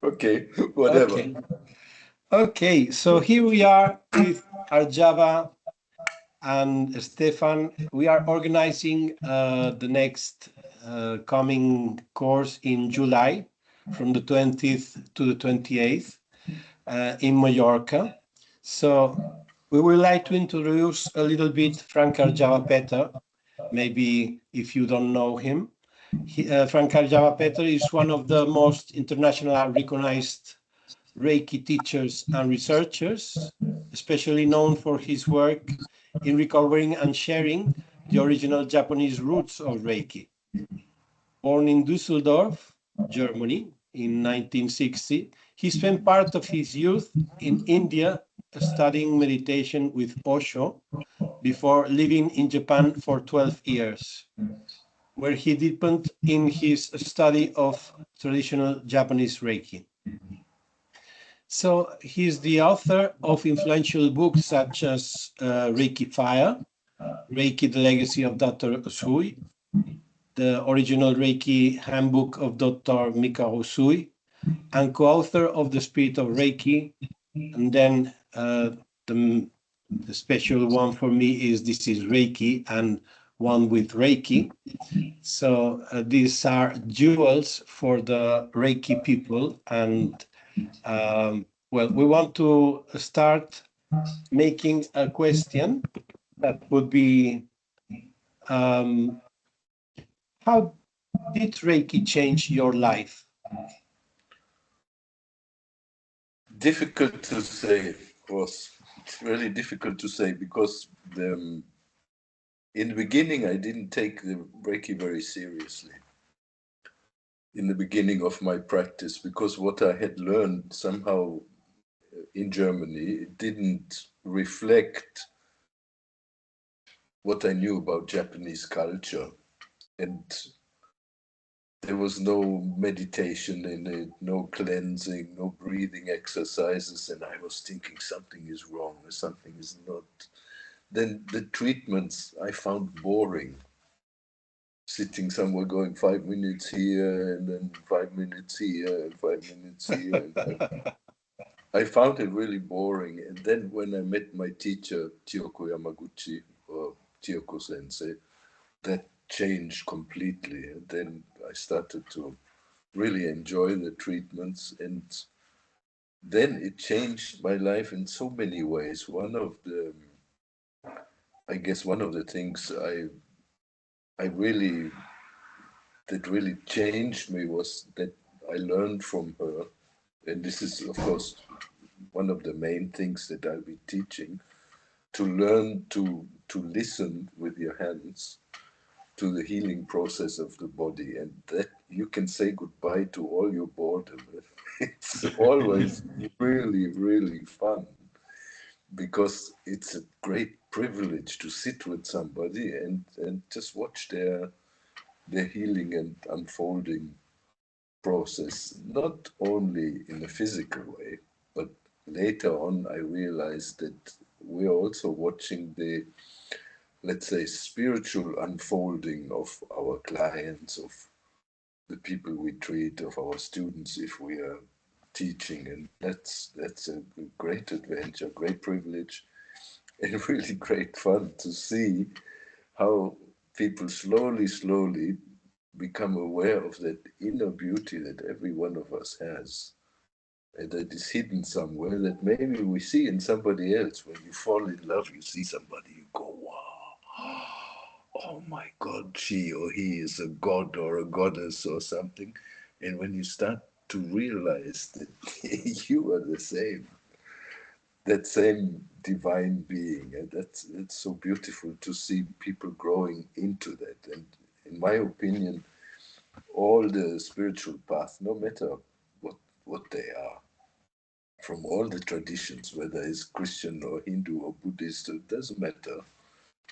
Okay, whatever. Okay. Okay, so here we are with Arjava and Stefan. We are organizing the next coming course in July from the 20th to the 28th in Mallorca. So we would like to introduce a little bit Frank Arjava Petter, maybe if you don't know him. Frank Arjava Petter is one of the most internationally recognized Reiki teachers and researchers, especially known for his work in recovering and sharing the original Japanese roots of Reiki. Born in Düsseldorf, Germany, in 1960, he spent part of his youth in India studying meditation with Osho before living in Japan for 12 years, where he deepened in his study of traditional Japanese Reiki. So he's the author of influential books such as Reiki Fire, Reiki, the Legacy of Dr. Usui, the original Reiki Handbook of Dr. Mikao Usui, and co-author of The Spirit of Reiki. And then the special one for me is This is Reiki and One with Reiki. So these are jewels for the Reiki people. And well, we want to start making a question that would be, how did Reiki change your life? Difficult to say, of course. It's really difficult to say because in the beginning I didn't take the Reiki very seriously. In the beginning of my practice, because what I had learned somehow in Germany, it didn't reflect what I knew about Japanese culture. And there was no meditation in it, no cleansing, no breathing exercises. And I was thinking something is wrong, something is not. Then the treatments I found boring. Sitting somewhere going 5 minutes here and then 5 minutes here and 5 minutes here. I found it really boring. And then when I met my teacher, Kyoko Yamaguchi, or Kyoko Sensei, that changed completely. And then I started to really enjoy the treatments. And then it changed my life in so many ways. I guess one of the things that really changed me was that I learned from her. And this is, of course, one of the main things that I'll be teaching, to learn to listen with your hands to the healing process of the body, and that you can say goodbye to all your boredom. It's always really, really fun, because it's a great privilege to sit with somebody and just watch their healing and unfolding process, not only in a physical way, but later on I realized that we're also watching the, let's say, spiritual unfolding of our clients, of the people we treat, of our students if we are teaching. And that's a great adventure, great privilege, and really great fun to see how people slowly become aware of that inner beauty that every one of us has, and that is hidden somewhere, that maybe we see in somebody else. When you fall in love, you see somebody, you go, wow, oh my God, she or he is a god or a goddess or something. And when you start to realize that you are the same, that same divine being, and that's so beautiful to see people growing into that. And in my opinion, all the spiritual paths, no matter what they are, from all the traditions, whether it's Christian or Hindu or Buddhist, it doesn't matter,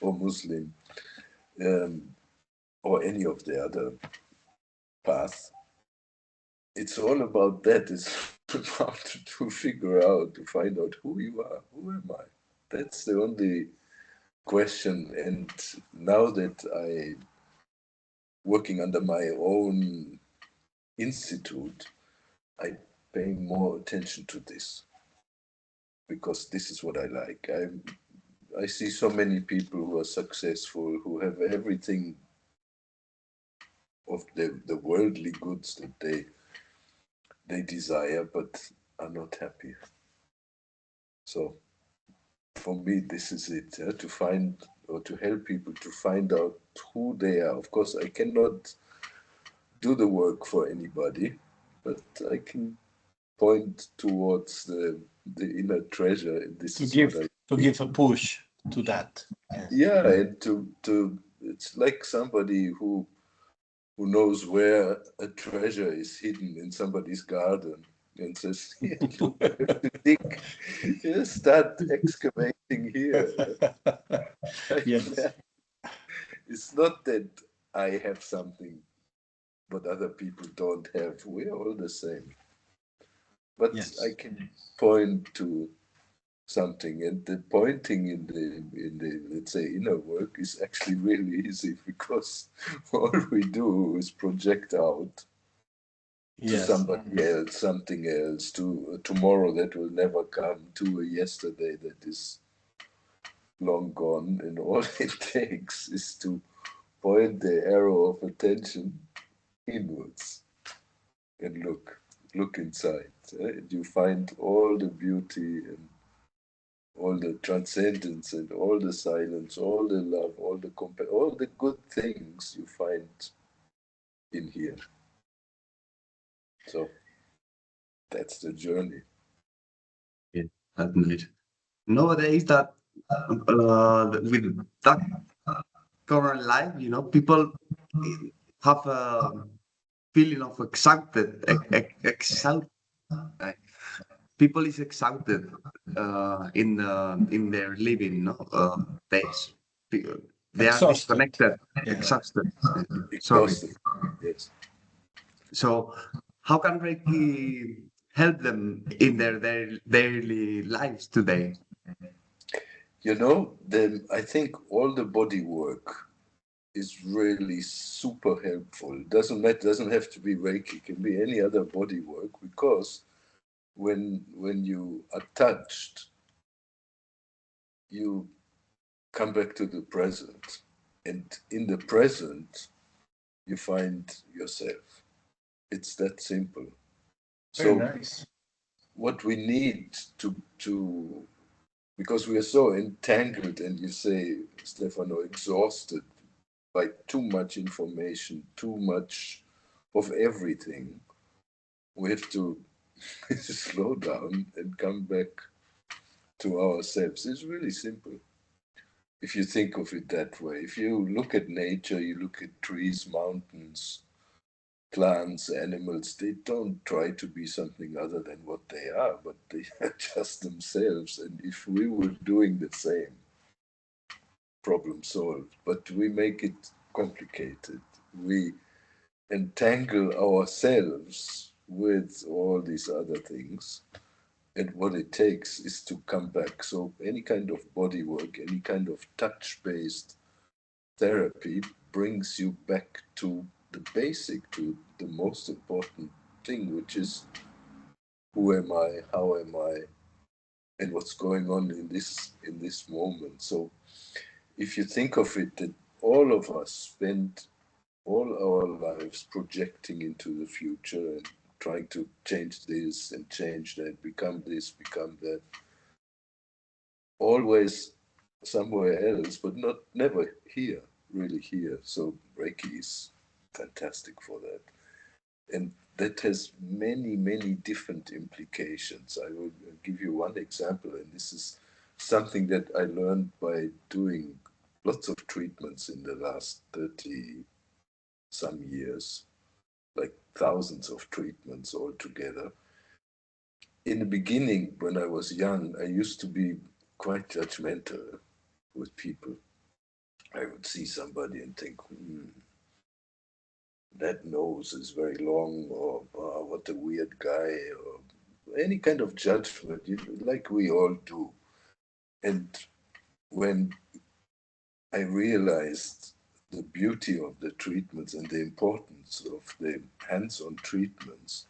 or Muslim, um, or any of the other paths, it's all about that. It's about to figure out, to find out who you are, who am I? That's the only question. And now that I working under my own institute, paying more attention to this, because this is what I like. I see so many people who are successful, who have everything of the worldly goods that they desire, but are not happy. So for me, this is it, to find or to help people to find out who they are. Of course, I cannot do the work for anybody, but I can point towards the inner treasure, and this is what I to give a push to that. Yes. Yeah, and to it's like somebody who knows where a treasure is hidden in somebody's garden and says, "Here, you have to dig, just start excavating here." Yes. It's not that I have something but other people don't have. We're all the same. But Yes. I can point to something, and the pointing in the let's say inner work is actually really easy, because all we do is project out to Yes. somebody else, something else, to a tomorrow that will never come, to a yesterday that is long gone, and all it takes is to point the arrow of attention inwards and look inside, and you find all the beauty and all the transcendence and all the silence, all the love, all the good things you find in here. So that's the journey. Yeah, that's nice. Nowadays, that with that current life, people have a feeling of exhausted. People is exhausted in their living, days. They are Exhausted. disconnected, Yeah. exhausted. Sorry. Exhausted. Yes. So, how can Reiki help them in their daily lives today? Then I think all the body work is really super helpful. Doesn't have to be Reiki. It can be any other body work, because when you are touched, you come back to the present, and in the present you find yourself. It's that simple. Very So nice. what we need to because we are so entangled, and you say, Stefano, exhausted by too much information, too much of everything, we have to slow down and come back to ourselves. It's really simple. If you think of it that way, if you look at nature, you look at trees, mountains, plants, animals, they don't try to be something other than what they are, but they are just themselves. And if we were doing the same, problem solved. But we make it complicated. We entangle ourselves with all these other things. And what it takes is to come back. So any kind of body work, any kind of touch-based therapy brings you back to the basic, to the most important thing, which is, who am I, how am I, and what's going on in this moment. So if you think of it, that all of us spend all our lives projecting into the future and trying to change this and change that, become this, become that, always somewhere else, but never here, really here. So Reiki is fantastic for that. And that has many, many different implications. I will give you one example, and this is something that I learned by doing lots of treatments in the last 30 some years, like thousands of treatments altogether. In the beginning, when I was young, I used to be quite judgmental with people. I would see somebody and think, that nose is very long, or what a weird guy, or any kind of judgment, like we all do. And when I realized the beauty of the treatments and the importance of the hands-on treatments,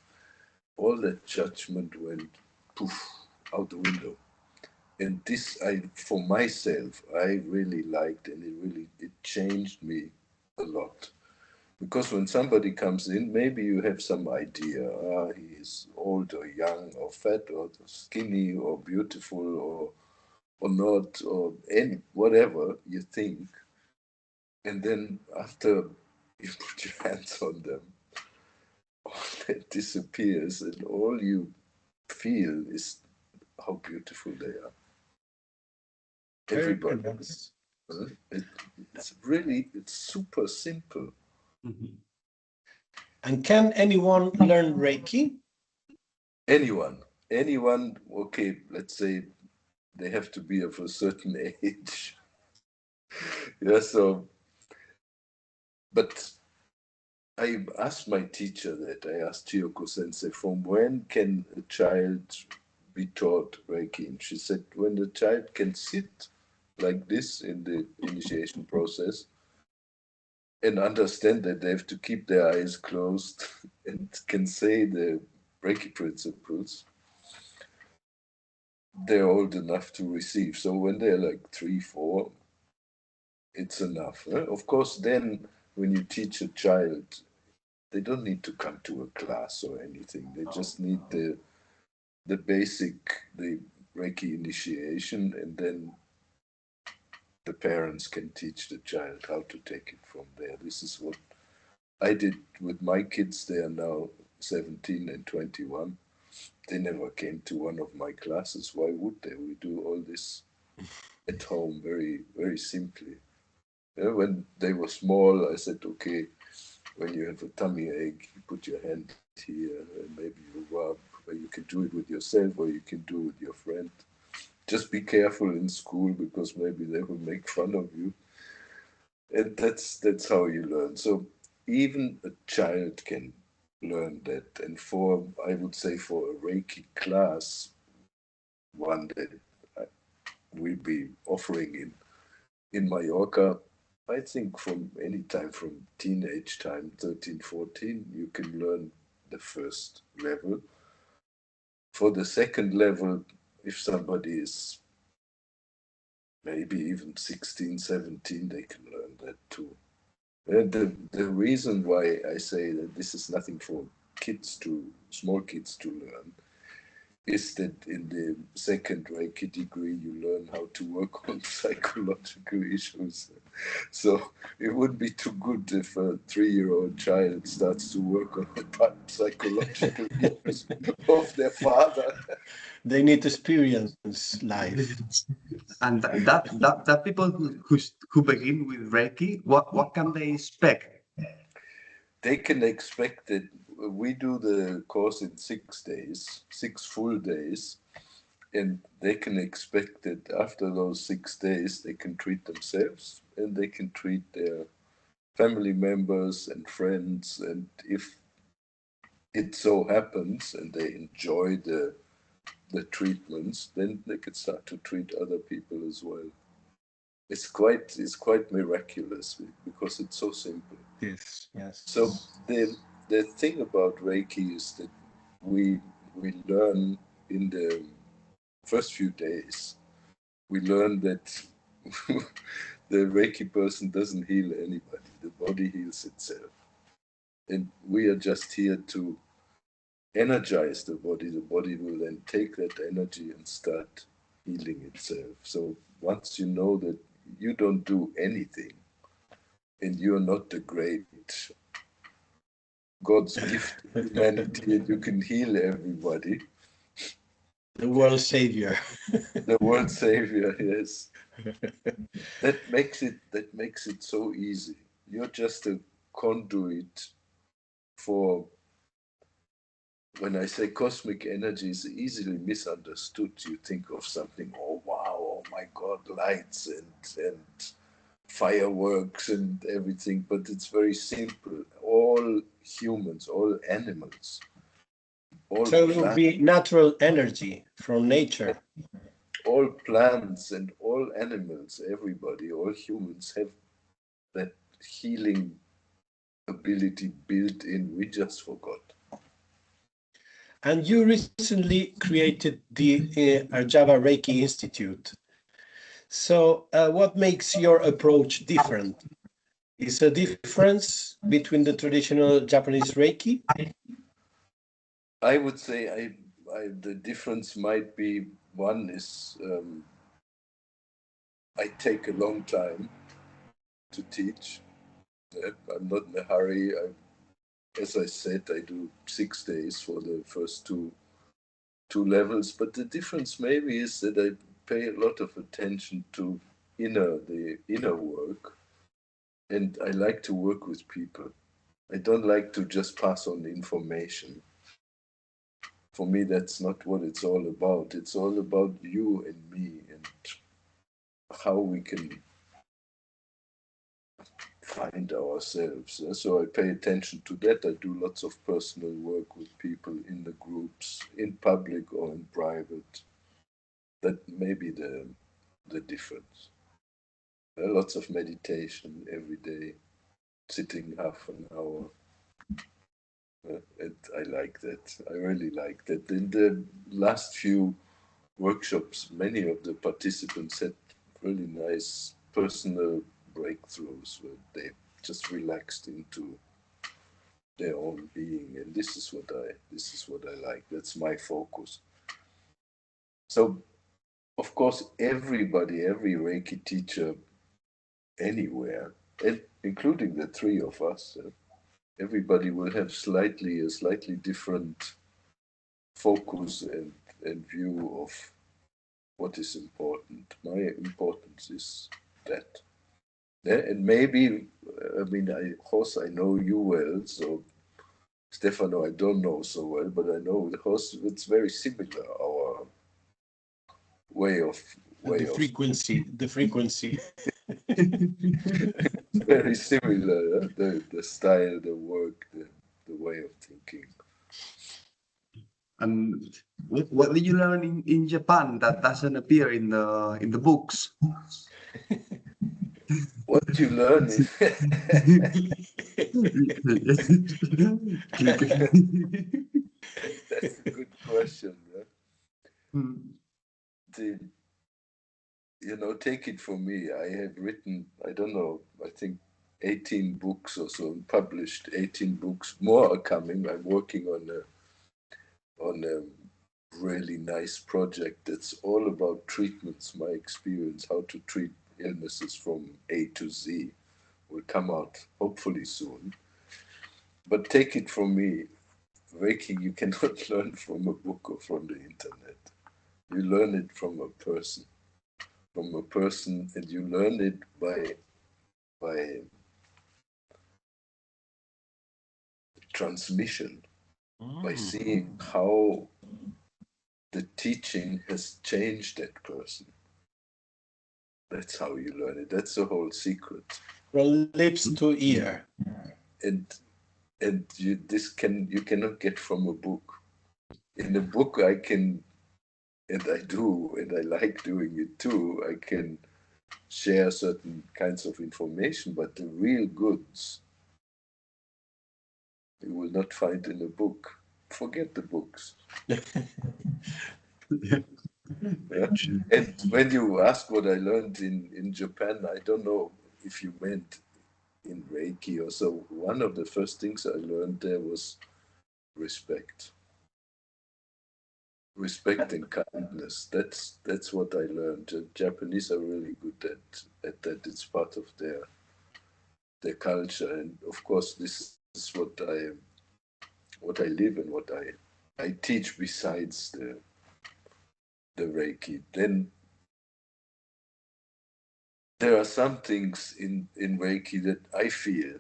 all that judgment went poof out the window. And this, for myself, I really liked, and it changed me a lot. Because when somebody comes in, maybe you have some idea, he is old or young or fat or skinny or beautiful or not, or any whatever you think. And then after you put your hands on them, all that disappears, and all you feel is how beautiful they are. Everybody. It's super simple. Mm-hmm. And can anyone learn Reiki? Anyone, okay, let's say they have to be of a certain age. Yeah, so, but I asked my teacher that, I asked Chiyoko Sensei, from when can a child be taught Reiki? And she said, when the child can sit like this in the initiation process and understand that they have to keep their eyes closed and can say the Reiki principles, they're old enough to receive. So when they're like 3, 4, it's enough. Of course, then when you teach a child, they don't need to come to a class or anything. They just need the basic, the Reiki initiation, and then the parents can teach the child how to take it from there. This is what I did with my kids. They are now 17 and 21. They never came to one of my classes. Why would they? We do all this at home very, very simply. Yeah, when they were small, I said, okay, when you have a tummy ache, you put your hand here and maybe you rub, or you can do it with yourself or you can do it with your friend. Just be careful in school because maybe they will make fun of you. And that's how you learn. So even a child can learn that. And I would say for a Reiki class, one that we'll be offering in Mallorca, I think from any time, from teenage time, 13, 14, you can learn the first level. For the second level, if somebody is maybe even 16, 17, they can learn that too. And the reason why I say that this is nothing for small kids to learn, is that in the second Reiki degree, you learn how to work on psychological issues. So it would be too good if a 3-year-old child starts to work on the psychological issues of their father. They need to experience life. And that people who begin with Reiki, what can they expect? They can expect that we do the course in 6 days, 6 full days, and they can expect that after those 6 days, they can treat themselves and they can treat their family members and friends. And if it so happens and they enjoy the treatments, then they can start to treat other people as well. It's quite miraculous because it's so simple. Yes, yes. So the thing about Reiki is that we learn in the first few days, we learn that the Reiki person doesn't heal anybody. The body heals itself. And we are just here to energize the body. The body will then take that energy and start healing itself. So once you know that you don't do anything and you're not the great God's gift to humanity and you can heal everybody. The world savior. The world savior, yes. That makes it so easy. You're just a conduit for, when I say cosmic energy is easily misunderstood, you think of something, oh wow, oh my God, lights and fireworks and everything, but it's very simple. All humans, all animals, all So it will plants, be natural energy from nature. all plants and all animals, everybody, all humans have that healing ability built in. We just forgot. And you recently created the Arjava Reiki Institute. So what makes your approach different? Is a difference between the traditional Japanese Reiki? I would say the difference might be, one is I take a long time to teach. I'm not in a hurry. As I said, I do 6 days for the first two levels, but the difference maybe is that I pay a lot of attention to the inner work, and I like to work with people. I don't like to just pass on information. For me, that's not what it's all about. It's all about you and me and how we can find ourselves. So I pay attention to that. I do lots of personal work with people in the groups, in public or in private. That may be the difference. Lots of meditation every day, sitting half an hour. And I like that. I really like that. In the last few workshops, many of the participants had really nice personal breakthroughs where they just relaxed into their own being, and this is what I like. That's my focus. So, of course, every Reiki teacher anywhere, and including the three of us, everybody will have a slightly different focus and view of what is important. My importance is that. Yeah, and maybe, of course, I know you well, so Stefano, I don't know so well, but I know because it's very similar, our way of frequency. very similar, the style, the work, the way of thinking. And what did you learn in Japan that doesn't appear in the books? What you learn is that's a good question. Take it from me. I have written, I don't know, I think 18 books or so, published 18 books. More are coming. I'm working on a really nice project that's all about treatments, my experience, how to treat illnesses from A to Z. Will come out hopefully soon. But take it from me, Reiki you cannot learn from a book or from the internet. You learn it from a person, and you learn it by transmission, by seeing how the teaching has changed that person. That's how you learn it. That's the whole secret. From lips to ear. And you cannot get from a book. In a book I can, and I do, and I like doing it too, I can share certain kinds of information, but the real goods you will not find in a book. Forget the books. Yeah. And when you ask what I learned in Japan, I don't know if you meant in Reiki or so. One of the first things I learned there was respect. Respect and kindness. That's what I learned. The Japanese are really good at that. It's part of their culture, and of course, this is what I live and what I teach besides the Reiki. Then there are some things in Reiki that I feel,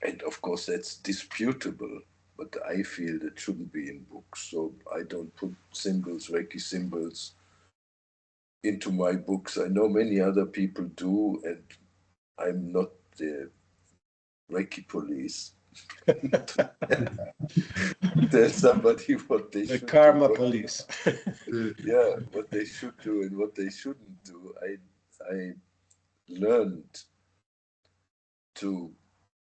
and of course that's disputable, but I feel that shouldn't be in books. So I don't put symbols, Reiki symbols, into my books. I know many other people do, and I'm not the Reiki police. Tell somebody what they should do. The karma police. Yeah, what they should do and what they shouldn't do. I learned to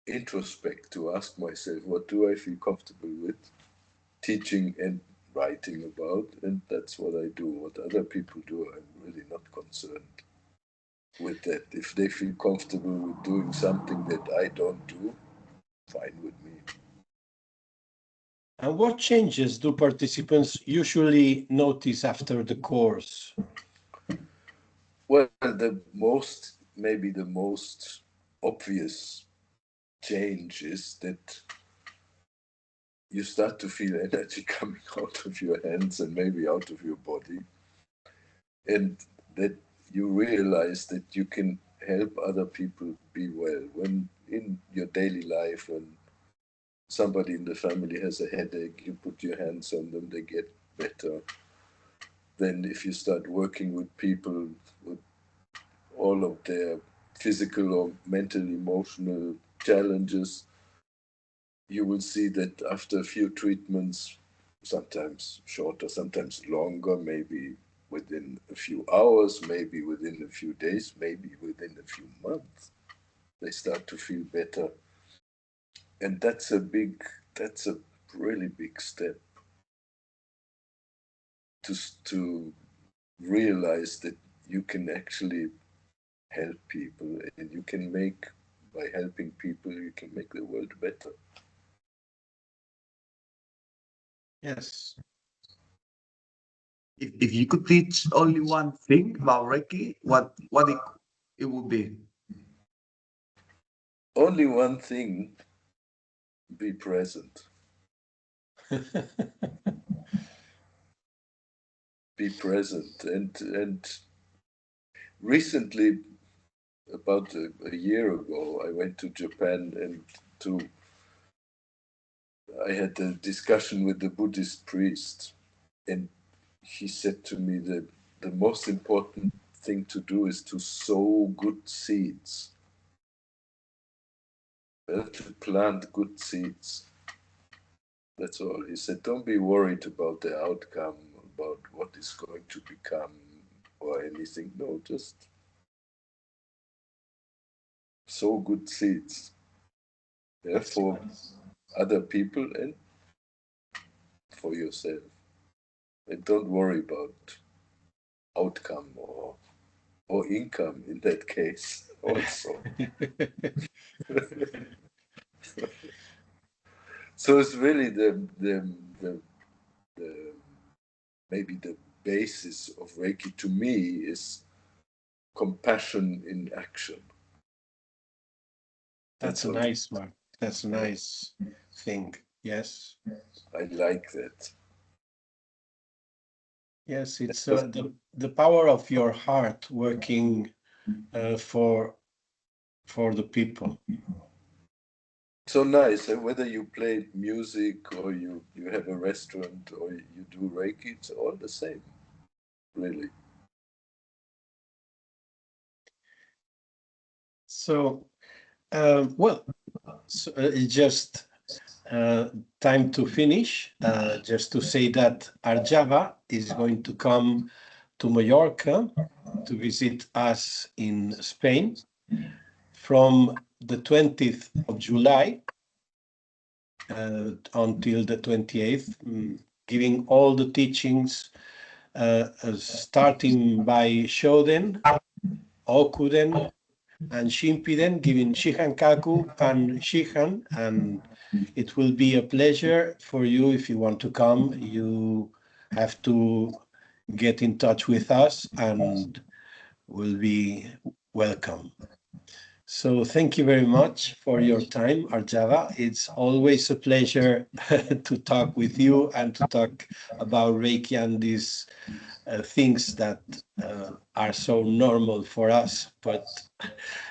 introspect, to ask myself, what do I feel comfortable with? teaching and writing about, and that's what I do. What other people do, I'm really not concerned with that. If they feel comfortable with doing something that I don't do, fine with me. And what changes do participants usually notice after the course? Well, maybe the most obvious change is that you start to feel energy coming out of your hands and maybe out of your body, and that you realize that you can help other people be well. When in your daily life, when somebody in the family has a headache, you put your hands on them, they get better. Then if you start working with people with all of their physical or mental, emotional challenges, you will see that after a few treatments, sometimes shorter, sometimes longer, maybe within a few hours, maybe within a few days, maybe within a few months, they start to feel better. And that's a really big step to realize that you can actually help people, and you can make, by helping people, you can make the world better. Yes. If you could teach only one thing about Reiki, what it would be? Only one thing: be present. Be present. And recently, about a year ago, I went to Japan, and I had a discussion with the Buddhist priest, and he said to me that the most important thing to do is to sow good seeds. To plant good seeds. That's all. He said, don't be worried about the outcome, about what is going to become or anything. No, just sow good seeds. Yeah, for other people and for yourself. And don't worry about outcome or income in that case also. So it's really the maybe the basis of Reiki to me is compassion in action. That's a nice one. That's a nice thing. Yes. I like that. Yes, it's the power of your heart working for the people. So nice. Whether you play music or you have a restaurant or you do Reiki, it's all the same, really. So, well, so, it's just time to finish. Just to say that Arjava is going to come to Mallorca to visit us in Spain from the 20th of July until the 28th, giving all the teachings, starting by Shoden, Okuden, and Shimpiden, giving Shihan Kaku and Shihan. And it will be a pleasure for you. If you want to come, you have to get in touch with us and will be welcome. So thank you very much for your time, Arjava. It's always a pleasure to talk with you and to talk about Reiki and these things that are so normal for us, but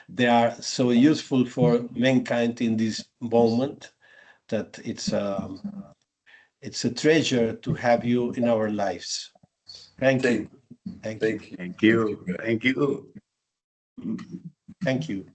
they are so useful for mankind in this moment that it's a treasure to have you in our lives. Thank you. Thank you. Thank you. Thank you. Thank you.